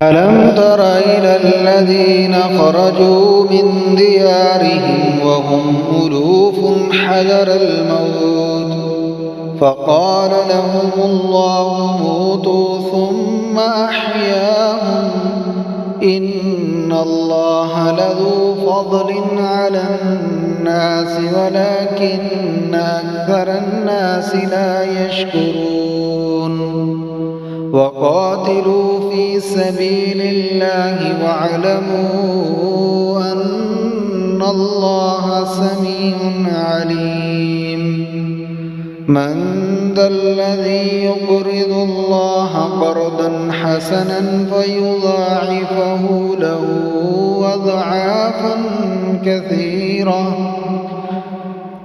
ألم تر إلى الذين خرجوا من ديارهم وهم ألوف حذر الموت فقال لهم الله موتوا ثم أحياهم إن الله لذو فضل على الناس ولكن أكثر الناس لا يشكرون وقاتلوا في سبيل الله واعلموا أن الله سميع عليم من ذا الذي يقرض الله قرضا حسنا فيضاعفه له أضعافا كثيرة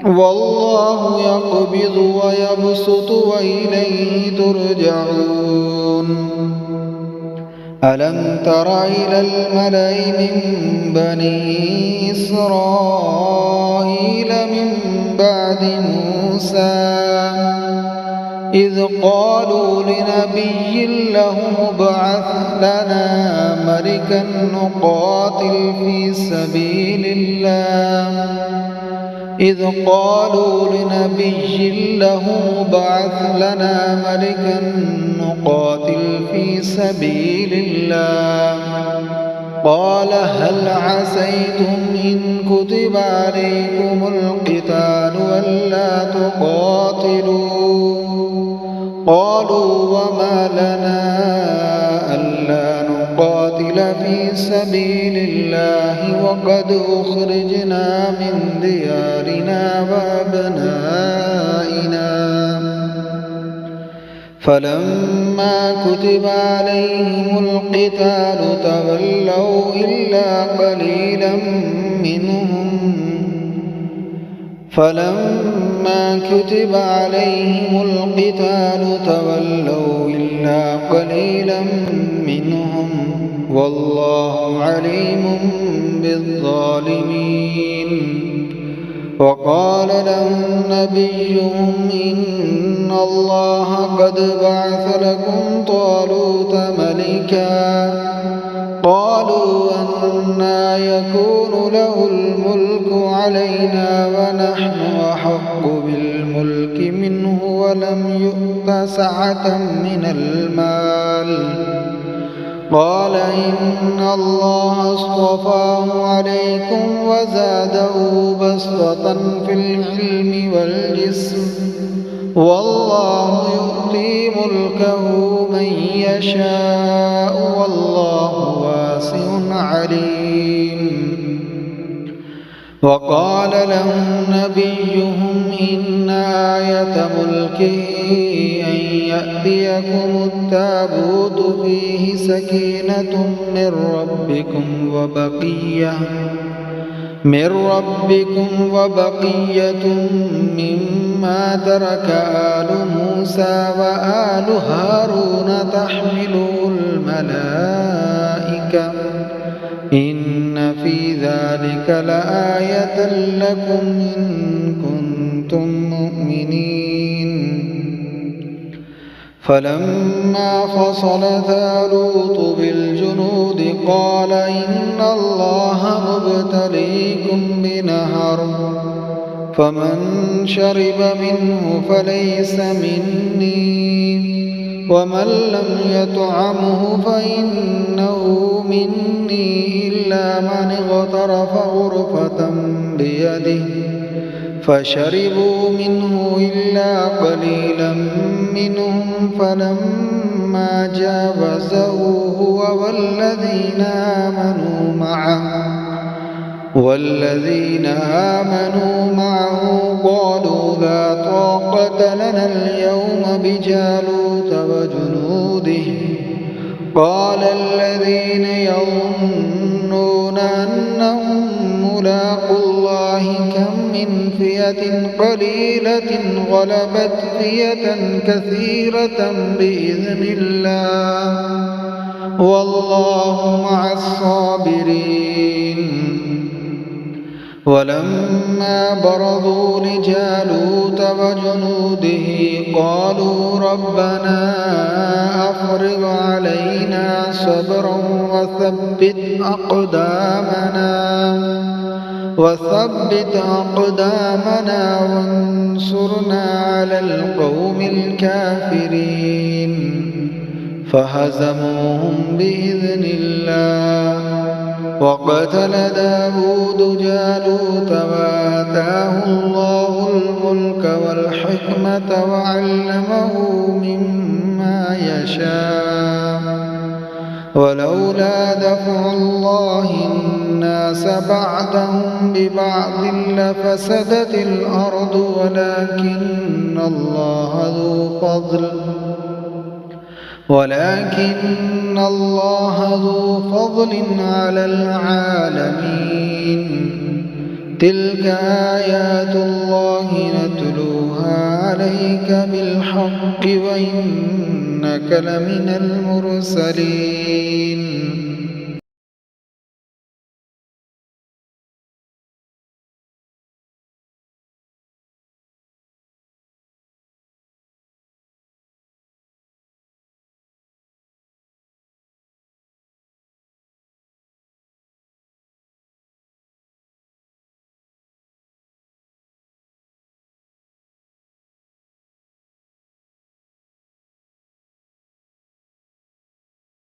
والله يقبض ويبسط وإليه ترجعون ألم تر إلى الملأ من بني إسرائيل من بعد موسى إذ قالوا لنبي له ابعث لنا ملكا نقاتل في سبيل الله إذ قالوا لنبي له ابعث لنا ملكا نقاتل في سبيل الله قال هل عسيتم إن كتب عليكم القتال ألا تقاتلوا قالوا وما لنا ألا نقاتل في سبيل الله وقد أخرجنا من ديارنا وأبنائنا فلما كتب عليهم القتال تولوا إلا قليلا منهم والله عليم بالظالمين وقال لهم نبيهم إن الله قد بعث لكم طالوت ملكا قالوا أنى يكون له الملك علينا ونحن أحق بالملك منه ولم يؤت سعة من المال قال إن الله اصطفاه عليكم وزاده بسطة في العلم والجسم والله يؤتي ملكه من يشاء والله واسع عليم وقال لهم نبيهم إن آية ملكه أن يأتيكم التابوت فيه سكينة من ربكم وبقية مما ترك آل موسى وآل هارون تحمله الملائكة إن في ذلك لآية لكم إن كنتم مؤمنين فلما فصل طالوت بالجنود قال إن الله مبتليكم بنهر فمن شرب منه فليس مني ومن لم يطعمه فإنه مني إلا من اغترف غرفة بيده فشربوا منه إلا قليلا منهم فلما جاوزه هو والذين آمنوا معه قالوا لا طاقة لنا اليوم بجالوت وجنوده قال الذين يظنون أنهم ملاقو الله كم من فئة قليلة غلبت فئة كثيرة بإذن الله والله مع الصابرين ولما برزوا لجالوت وجنوده قالوا ربنا أفرغ علينا صبرا وثبت أقدامنا وانصرنا على القوم الكافرين فهزموهم بإذن الله وقتل داود جالوت وآتاه الله الملك والحكمة وعلمه مما يشاء ولولا دفع الله الناس بعضهم ببعض لفسدت الأرض ولكن الله ذو فضل على العالمين تلك آيات الله نتلوها عليك بالحق وإنك لمن المرسلين